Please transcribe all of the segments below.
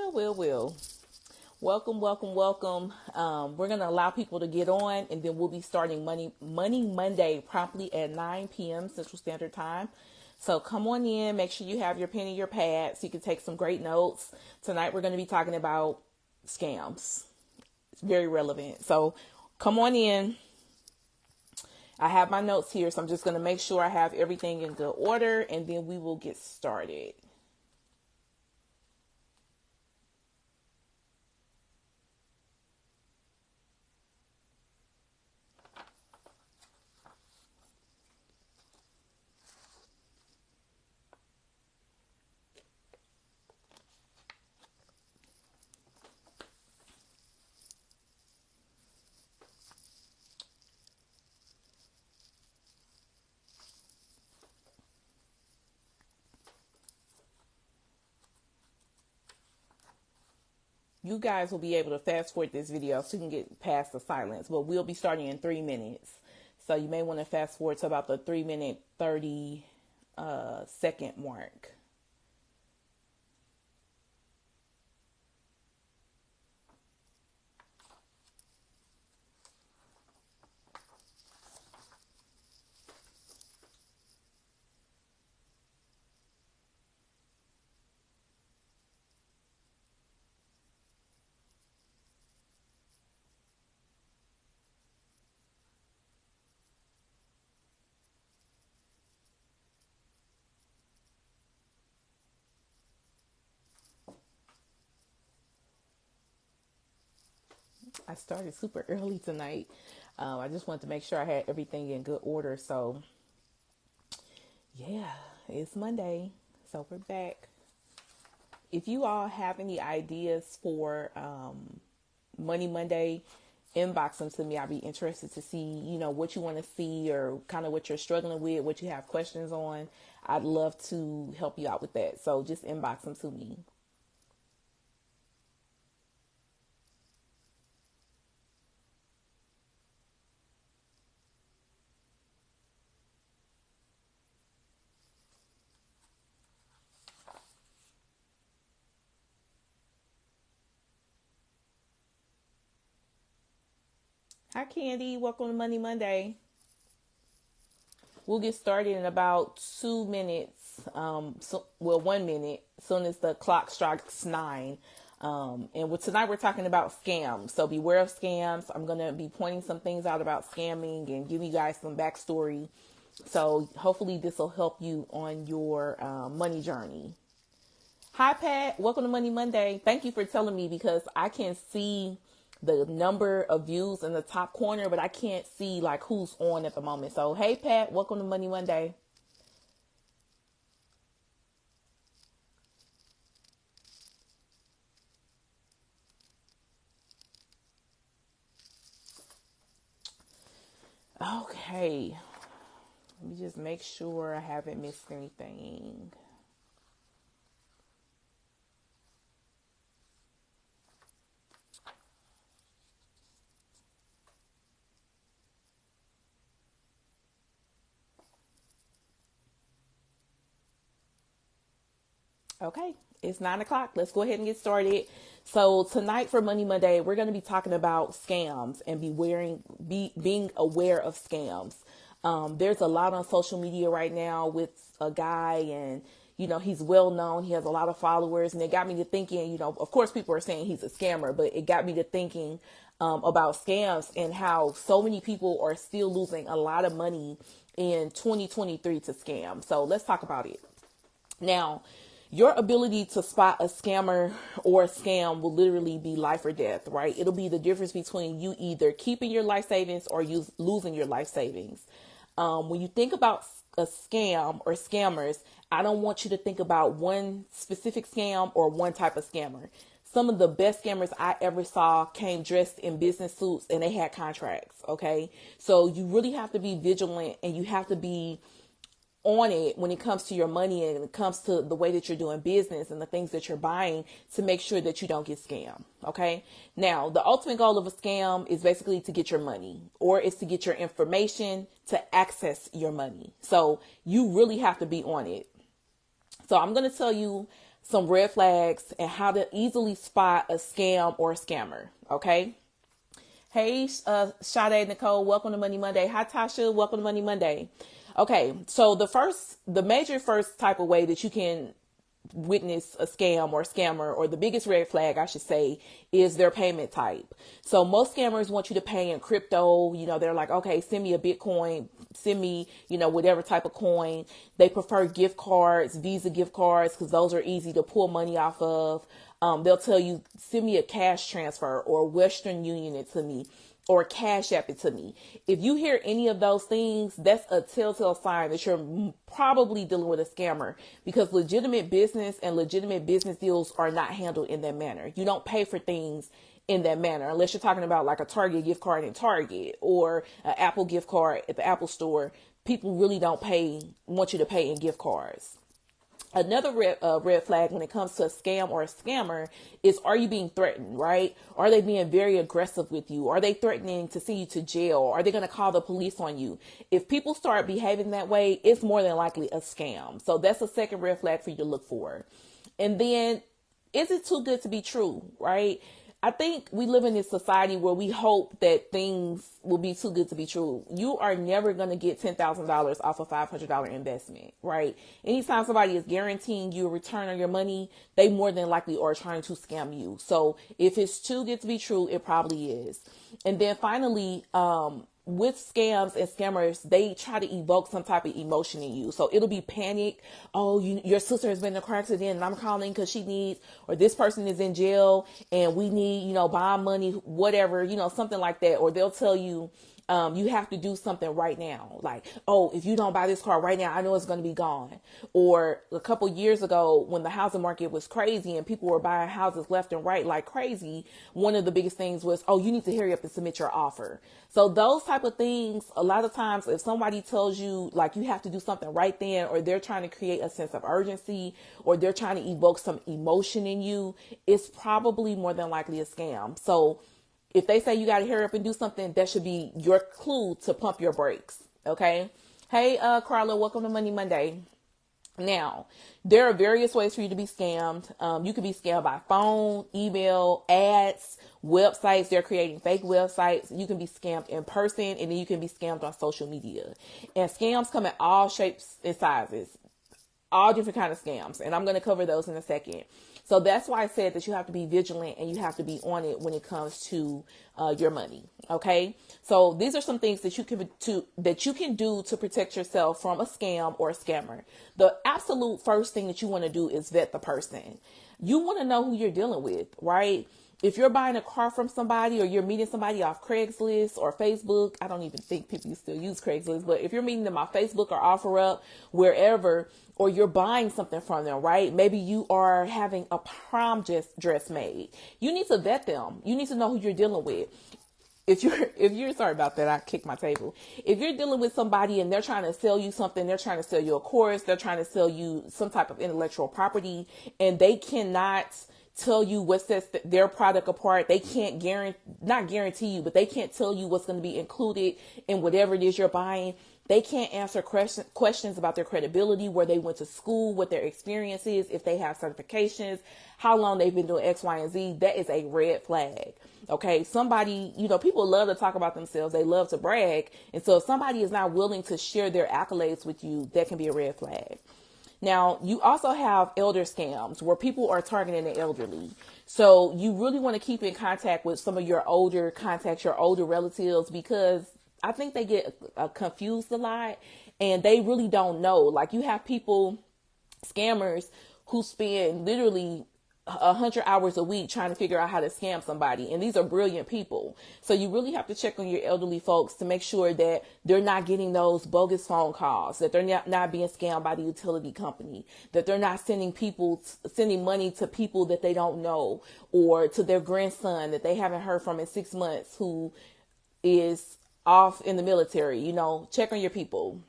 Well. Welcome, welcome, welcome. We're going to allow people to get on, and then we'll be starting Money Monday promptly at 9 p.m. Central Standard Time. So come on in. Make sure you have your pen and your pad so you can take some great notes. Tonight we're going to be talking about scams. It's very relevant. So come on in. I have my notes here, so I'm just going to make sure I have everything in good order, and then we will get started. You guys will be able to fast forward this video so you can get past the silence, but we'll be starting in 3 minutes. So you may want to fast forward to about the 3-minute, 30-second mark. I started super early tonight. I just wanted to make sure I had everything in good order. So, yeah, it's Monday. So we're back. If you all have any ideas for Money Monday, inbox them to me. I'll be interested to see, what you want to see or kind of what you're struggling with, what you have questions on. I'd love to help you out with that. So just inbox them to me. Hi, Candy. Welcome to Money Monday. We'll get started in about 2 minutes. 1 minute. As soon as the clock strikes 9. Tonight we're talking about scams. So beware of scams. I'm going to be pointing some things out about scamming and give you guys some backstory. So hopefully this will help you on your money journey. Hi, Pat. Welcome to Money Monday. Thank you for telling me, because I can see the number of views in the top corner, but I can't see like who's on at the moment. So, hey, Pat, welcome to Money Monday. Okay. Let me just make sure I haven't missed anything. Okay, it's 9 o'clock. Let's go ahead and get started. So tonight for Money Monday, we're going to be talking about scams and being aware of scams. There's a lot on social media right now with a guy, and he's well known. He has a lot of followers, and it got me to thinking. Of course, people are saying he's a scammer, but it got me to thinking about scams and how so many people are still losing a lot of money in 2023 to scam. So let's talk about it now. Your ability to spot a scammer or a scam will literally be life or death, right? It'll be the difference between you either keeping your life savings or you losing your life savings. When you think about a scam or scammers, I don't want you to think about one specific scam or one type of scammer. Some of the best scammers I ever saw came dressed in business suits and they had contracts. Okay. So you really have to be vigilant, and you have to be on it when it comes to your money and it comes to the way that you're doing business and the things that you're buying, to make sure that you don't get scammed. Okay. Now, the ultimate goal of a scam is basically to get your money, or it's to get your information to access your money. So you really have to be on it. So I'm going to tell you some red flags and how to easily spot a scam or a scammer. Okay. Hey, Sade Nicole, welcome to Money Monday. Hi, Tasha, welcome to Money Monday. Okay, so the major first type of way that you can witness a scam or scammer, or the biggest red flag, I should say, is their payment type. So most scammers want you to pay in crypto. They're like, okay, send me a Bitcoin, send me, whatever type of coin. They prefer gift cards, Visa gift cards, because those are easy to pull money off of. They'll tell you, send me a cash transfer or Western Union it to me or Cash App it to me. If you hear any of those things, that's a telltale sign that you're probably dealing with a scammer, because legitimate business and legitimate business deals are not handled in that manner. You don't pay for things in that manner unless you're talking about like a Target gift card in Target or an Apple gift card at the Apple store. People really don't want you to pay in gift cards. Another red flag when it comes to a scam or a scammer is, are you being threatened, right? Are they being very aggressive with you? Are they threatening to send you to jail? Are they going to call the police on you? If people start behaving that way, it's more than likely a scam. So that's a second red flag for you to look for. And then, is it too good to be true, right? I think we live in this society where we hope that things will be too good to be true. You are never going to get $10,000 off a $500 investment, right? Anytime somebody is guaranteeing you a return on your money, they more than likely are trying to scam you. So if it's too good to be true, it probably is. And then finally, with scams and scammers, they try to evoke some type of emotion in you. So it'll be panic. Oh, your sister has been in a car accident and I'm calling because she needs, or this person is in jail and we need, bond money, whatever, something like that. Or they'll tell you, you have to do something right now. Like, oh, if you don't buy this car right now, I know it's going to be gone. Or a couple years ago when the housing market was crazy and people were buying houses left and right like crazy, one of the biggest things was, oh, you need to hurry up and submit your offer. So those type of things, a lot of times if somebody tells you like you have to do something right then, or they're trying to create a sense of urgency, or they're trying to evoke some emotion in you, it's probably more than likely a scam. So if they say you got to hurry up and do something, that should be your clue to pump your brakes. Okay. Hey, Carla, welcome to Money Monday. Now, there are various ways for you to be scammed. You can be scammed by phone, email, ads, websites. They're creating fake websites. You can be scammed in person, and then you can be scammed on social media. And scams come in all shapes and sizes, all different kind of scams. And I'm going to cover those in a second. So that's why I said that you have to be vigilant and you have to be on it when it comes to your money. Okay. So these are some things that you can do to protect yourself from a scam or a scammer. The absolute first thing that you want to do is vet the person. You want to know who you're dealing with, right? If you're buying a car from somebody or you're meeting somebody off Craigslist or Facebook, I don't even think people still use Craigslist, but if you're meeting them off Facebook or OfferUp, wherever, or you're buying something from them, right? Maybe you are having a prom dress made. You need to vet them. You need to know who you're dealing with. If you're sorry about that, I kicked my table. If you're dealing with somebody and they're trying to sell you something, they're trying to sell you a course, they're trying to sell you some type of intellectual property, and they cannot tell you what sets their product apart. They can't not guarantee you, but they can't tell you what's going to be included in whatever it is you're buying. They can't answer questions about their credibility, where they went to school, what their experience is, if they have certifications, how long they've been doing X, Y, and Z. That is a red flag. Okay. Somebody, people love to talk about themselves. They love to brag. And so if somebody is not willing to share their accolades with you, that can be a red flag. Now, you also have elder scams where people are targeting the elderly. So you really want to keep in contact with some of your older contacts, your older relatives, because I think they get confused a lot and they really don't know. Like, you have people, scammers, who spend literally 100 hours a week trying to figure out how to scam somebody. And these are brilliant people. So you really have to check on your elderly folks to make sure that they're not getting those bogus phone calls, that they're not being scammed by the utility company, that they're not sending money to people that they don't know, or to their grandson that they haven't heard from in 6 months who is off in the military. Check on your people.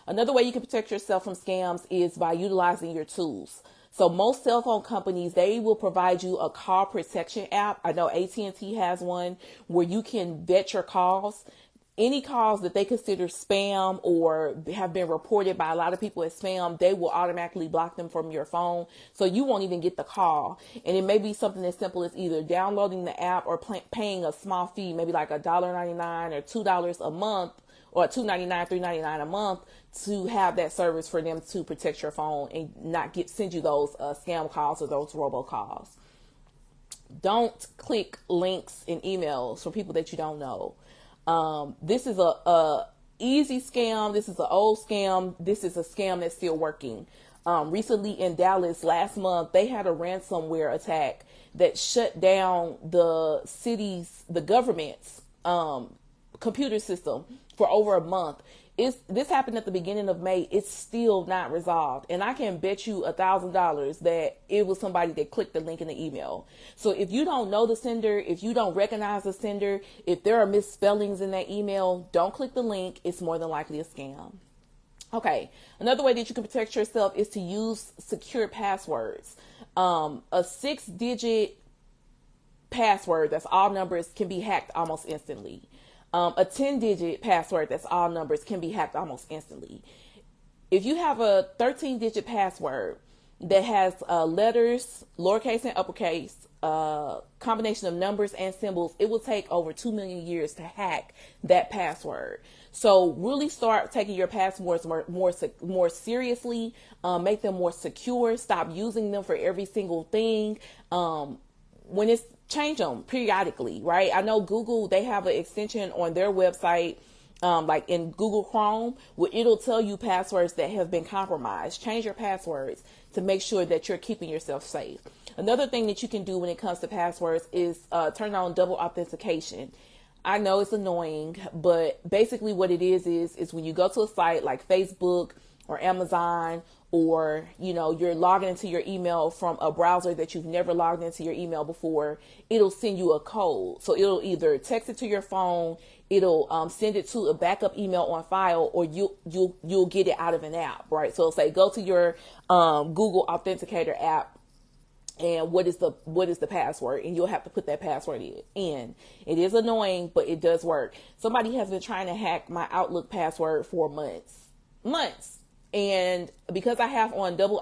Another way you can protect yourself from scams is by utilizing your tools. So most cell phone companies, they will provide you a call protection app. I know AT&T has one where you can vet your calls. any calls that they consider spam or have been reported by a lot of people as spam, they will automatically block them from your phone. So you won't even get the call. And it may be something as simple as either downloading the app or paying a small fee, maybe like $1.99 or $2 a month, or $2.99, $3.99 a month, to have that service for them to protect your phone and not send you those scam calls or those robocalls. Don't click links in emails from people that you don't know. This is a easy scam. This is an old scam. This is a scam that's still working. Recently in Dallas last month, they had a ransomware attack that shut down the government's computer system for over a month. This happened at the beginning of May. It's still not resolved. And I can bet you $1,000 that it was somebody that clicked the link in the email. So if you don't know the sender, if you don't recognize the sender, if there are misspellings in that email, don't click the link. It's more than likely a scam. Okay. Another way that you can protect yourself is to use secure passwords. A 6-digit password that's all numbers can be hacked almost instantly. A 10-digit password that's all numbers can be hacked almost instantly. If you have a 13-digit password that has letters, lowercase and uppercase, combination of numbers and symbols, it will take over 2 million years to hack that password. So really start taking your passwords more seriously. Make them more secure. Stop using them for every single thing. Change them periodically, right? I know Google, they have an extension on their website, like in Google Chrome, where it'll tell you passwords that have been compromised. Change your passwords to make sure that you're keeping yourself safe. Another thing that you can do when it comes to passwords is turn on double authentication. I know it's annoying, but basically what it is when you go to a site like Facebook or Amazon, or, you're logging into your email from a browser that you've never logged into your email before, it'll send you a code. So it'll either text it to your phone, it'll send it to a backup email on file, or you'll get it out of an app, right? So it'll say, go to your Google Authenticator app, and what is the password? And you'll have to put that password in. It is annoying, but it does work. Somebody has been trying to hack my Outlook password for months. And because I have on double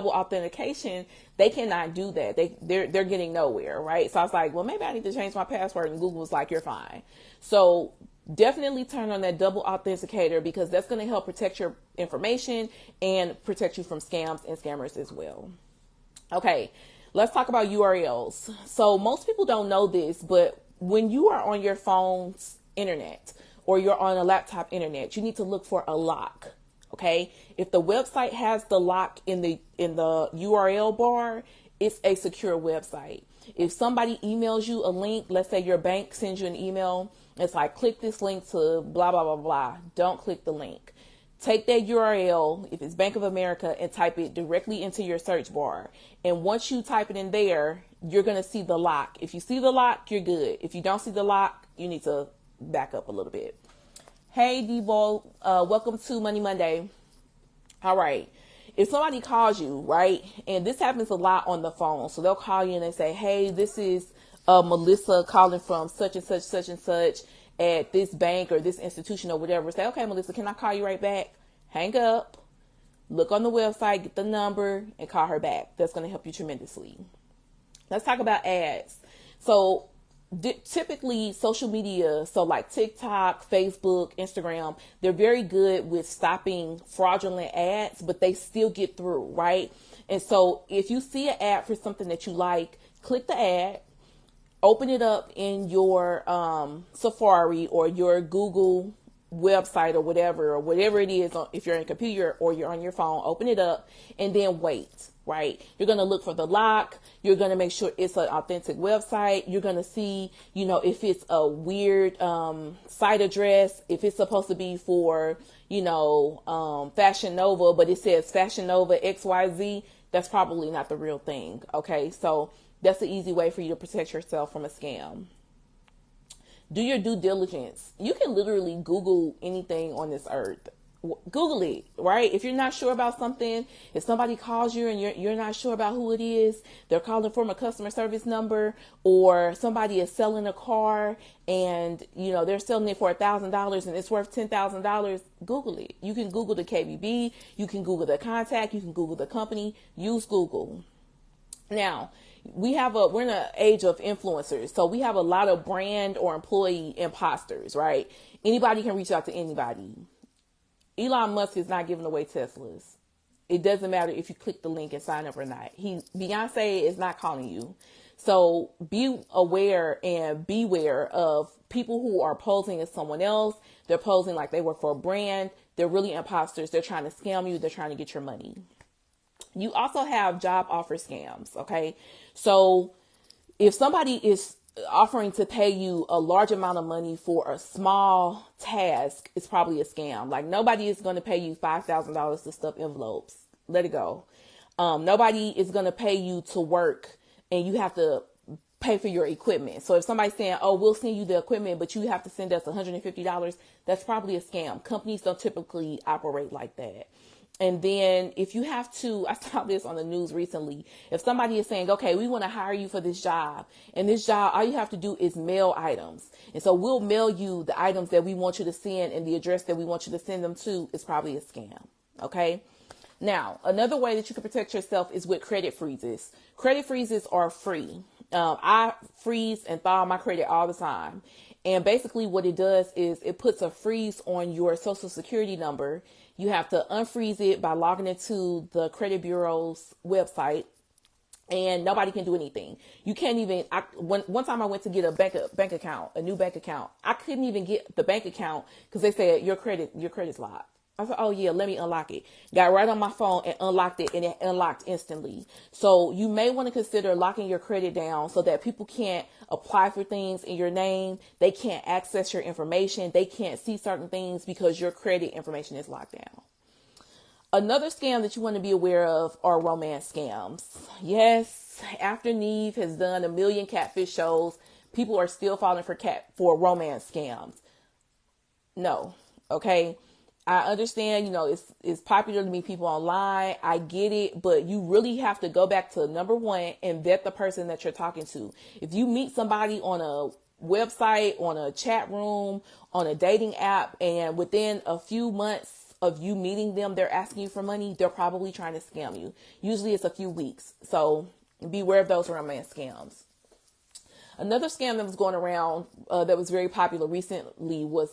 authentication, they cannot do that. They're getting nowhere, right? So I was like, well, maybe I need to change my password. And Google was like, you're fine. So definitely turn on that double authenticator, because that's going to help protect your information and protect you from scams and scammers as well. Okay, let's talk about URLs. So most people don't know this, but when you are on your phone's internet or you're on a laptop internet, you need to look for a lock. Okay, if the website has the lock in the URL bar, it's a secure website. If somebody emails you a link, let's say your bank sends you an email, it's like, click this link to blah, blah, blah, blah. Don't click the link. Take that URL, if it's Bank of America, and type it directly into your search bar. And once you type it in there, you're going to see the lock. If you see the lock, you're good. If you don't see the lock, you need to back up a little bit. Hey, Debo, welcome to Money Monday. All right. If somebody calls you, right, and this happens a lot on the phone, so they'll call you and they say, hey, this is Melissa calling from such and such at this bank or this institution or whatever. Say, okay, Melissa, can I call you right back? Hang up, look on the website, get the number, and call her back. That's going to help you tremendously. Let's talk about ads. So typically social media, so like TikTok, Facebook, Instagram, they're very good with stopping fraudulent ads, but they still get through, right? And so if you see an ad for something that you like, click the ad, open it up in your Safari or your Google website or whatever it is, if you're on a computer or you're on your phone, open it up and then wait. Right? You're going to look for the lock. You're going to make sure it's an authentic website. You're going to see, if it's a weird site address, if it's supposed to be for, Fashion Nova, but it says Fashion Nova XYZ, that's probably not the real thing. Okay. So that's the easy way for you to protect yourself from a scam. Do your due diligence. You can literally Google anything on this earth. Google it, right? If you're not sure about something, if somebody calls you and you're not sure about who it is, they're calling from a customer service number, or somebody is selling a car and they're selling it for $1,000 and it's worth $10,000. Google it. You can Google the KBB, you can Google the contact, you can Google the company. Use Google. Now, we're in an age of influencers, so we have a lot of brand or employee imposters, right? Anybody can reach out to anybody. Elon Musk is not giving away Teslas. It doesn't matter if you click the link and sign up or not. Beyonce is not calling you. So be aware and beware of people who are posing as someone else. They're posing like they work for a brand. They're really imposters. They're trying to scam you. They're trying to get your money. You also have job offer scams. Okay. So if somebody is offering to pay you a large amount of money for a small task, it's probably a scam. Like, nobody is going to pay you $5,000 to stuff envelopes. Let it go. Nobody is going to pay you to work and you have to pay for your equipment. So if somebody's saying, oh, we'll send you the equipment, but you have to send us $150, that's probably a scam. Companies don't typically operate like that. And then if you have to, I saw this on the news recently. If somebody is saying, okay, we want to hire you for this job, and this job, all you have to do is mail items. And so we'll mail you the items that we want you to send, and the address that we want you to send them to is probably a scam. Okay. Now, another way that you can protect yourself is with credit freezes. Credit freezes are free. I freeze and thaw my credit all the time. And basically what it does is it puts a freeze on your social security number. You have to unfreeze it by logging into the credit bureau's website, and nobody can do anything. You can't even, one time I went to get a bank account, a new bank account. I couldn't even get the bank account because they said your credit's locked. I said, oh yeah, let me unlock it. Got right on my phone and unlocked it, and it unlocked instantly. So you may want to consider locking your credit down so that people can't apply for things in your name. They can't access your information. They can't see certain things because your credit information is locked down. Another scam that you want to be aware of are romance scams. Yes, after Neve has done 1 million catfish shows, people are still falling for romance scams. No, okay. I understand, it's popular to meet people online. I get it, but you really have to go back to number one and vet the person that you're talking to. If you meet somebody on a website, on a chat room, on a dating app, and within a few months of you meeting them, they're asking you for money, they're probably trying to scam you. Usually it's a few weeks. So beware of those romance scams. Another scam that was going around that was very popular recently was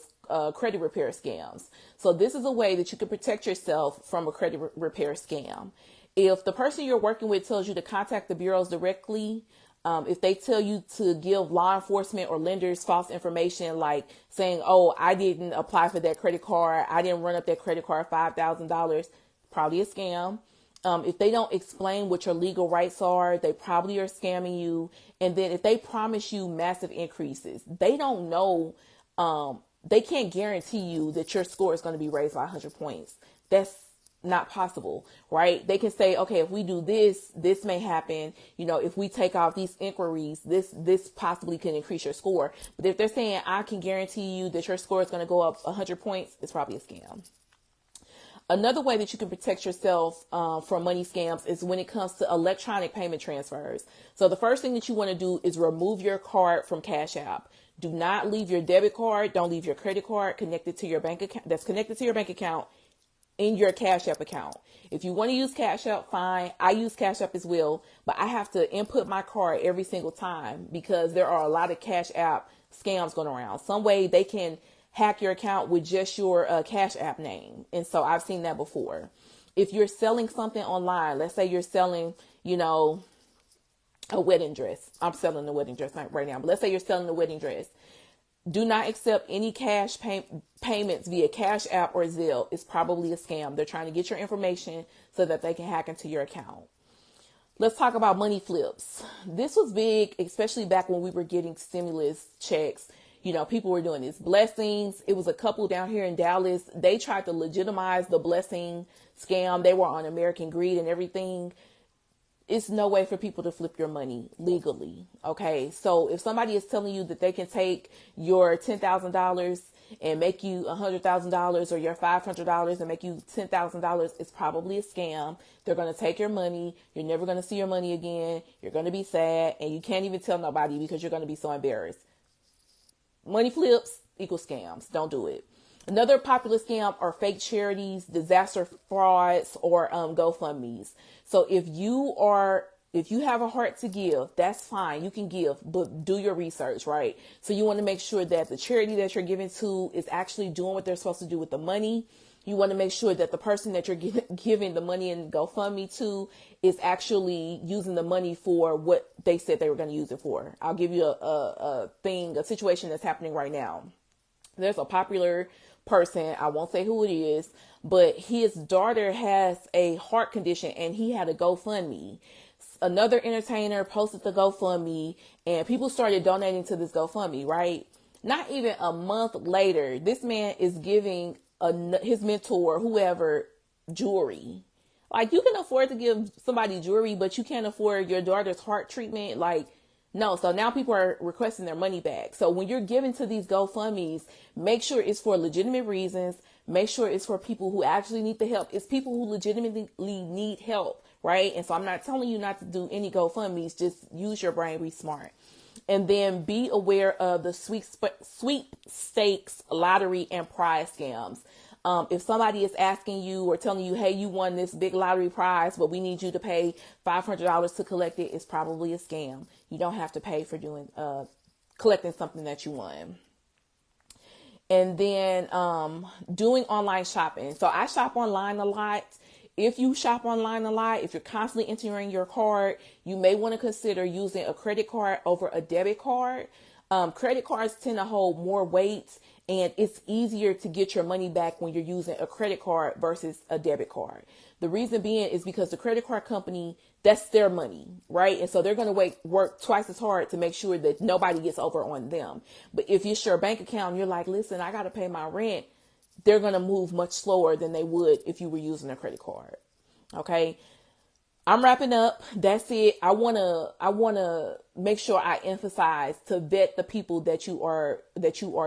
credit repair scams. So this is a way that you can protect yourself from a credit repair scam. If the person you're working with tells you to contact the bureaus directly, if they tell you to give law enforcement or lenders false information, like saying, oh, I didn't apply for that credit card, I didn't run up that credit card $5,000, probably a scam. If they don't explain what your legal rights are, they probably are scamming you. And then if they promise you massive increases, they don't know, they can't guarantee you that your score is going to be raised by 100 points. That's not possible, right? They can say, okay, if we do this, this may happen. If we take off these inquiries, this possibly can increase your score. But if they're saying, I can guarantee you that your score is going to go up 100 points, it's probably a scam. Another way that you can protect yourself from money scams is when it comes to electronic payment transfers. So the first thing that you want to do is remove your card from Cash App. Do not leave your debit card. Don't leave your credit card connected to your bank account. That's connected to your bank account in your Cash App account. If you want to use Cash App, fine. I use Cash App as well, but I have to input my card every single time because there are a lot of Cash App scams going around. Some way they can hack your account with just your Cash App name. And so I've seen that before. If you're selling something online, let's say you're selling, a wedding dress. I'm selling a wedding dress right now, but let's say you're selling a wedding dress. Do not accept any cash payments via Cash App or Zelle. It's probably a scam. They're trying to get your information so that they can hack into your account. Let's talk about money flips. This was big, especially back when we were getting stimulus checks. People were doing these blessings. It was a couple down here in Dallas. They tried to legitimize the blessing scam. They were on American Greed and everything. It's no way for people to flip your money legally. Okay. So if somebody is telling you that they can take your $10,000 and make you $100,000 or your $500 and make you $10,000, it's probably a scam. They're going to take your money. You're never going to see your money again. You're going to be sad, and you can't even tell nobody because you're going to be so embarrassed. Money flips equals scams. Don't do it. Another popular scam are fake charities, disaster frauds, or GoFundMe's. So if you have a heart to give, that's fine. You can give, but do your research, right? So you want to make sure that the charity that you're giving to is actually doing what they're supposed to do with the money. You want to make sure that the person that you're giving the money in GoFundMe to is actually using the money for what they said they were going to use it for. I'll give you a situation that's happening right now. There's a popular person, I won't say who it is, but his daughter has a heart condition and he had a GoFundMe. Another entertainer posted the GoFundMe and people started donating to this GoFundMe, right? Not even a month later, this man is giving his mentor, whoever, jewelry. Like, you can afford to give somebody jewelry, but you can't afford your daughter's heart treatment. Like, no. So now people are requesting their money back. So when you're giving to these GoFundMes, make sure it's for legitimate reasons. Make sure it's for people who actually need the help. It's people who legitimately need help, right? And so I'm not telling you not to do any GoFundMes. Just use your brain, be smart. And then be aware of the sweepstakes, lottery, and prize scams. If somebody is asking you or telling you, hey, you won this big lottery prize, but we need you to pay $500 to collect it, it's probably a scam. You don't have to pay for collecting something that you won. And then doing online shopping. So I shop online a lot. If you shop online a lot, if you're constantly entering your card, you may want to consider using a credit card over a debit card. Credit cards tend to hold more weight, and it's easier to get your money back when you're using a credit card versus a debit card. The reason being is because the credit card company, that's their money, right? And so they're going to work twice as hard to make sure that nobody gets over on them. But if it's your bank account and you're like, listen, I got to pay my rent, they're going to move much slower than they would if you were using a credit card. Okay. I'm wrapping up. That's it. I want to make sure I emphasize to vet the people that you are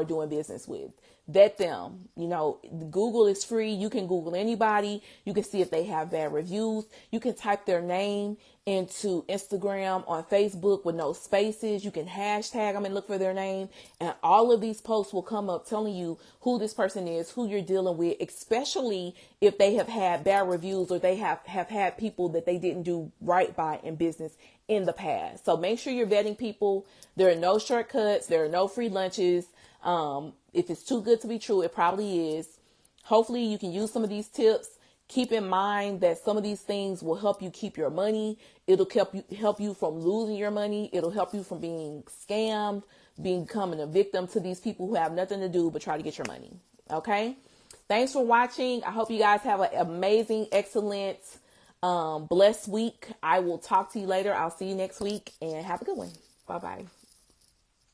doing business with. Vet them. You know, Google is free. You can Google anybody. You can see if they have bad reviews. You can type their name into Instagram, on Facebook with no spaces. You can hashtag them and look for their name. And all of these posts will come up telling you who this person is, who you're dealing with, especially if they have had bad reviews or they have had people that they didn't do right by in business in the past. So make sure you're vetting people. There are no shortcuts. There are no free lunches. If it's too good to be true, it probably is. Hopefully you can use some of these tips. Keep in mind that some of these things will help you keep your money. It'll help you from losing your money. It'll help you from being scammed, becoming a victim to these people who have nothing to do but try to get your money. Okay. Thanks for watching. I hope you guys have an amazing, excellent, blessed week. I will talk to you later. I'll see you next week and have a good one. Bye-bye.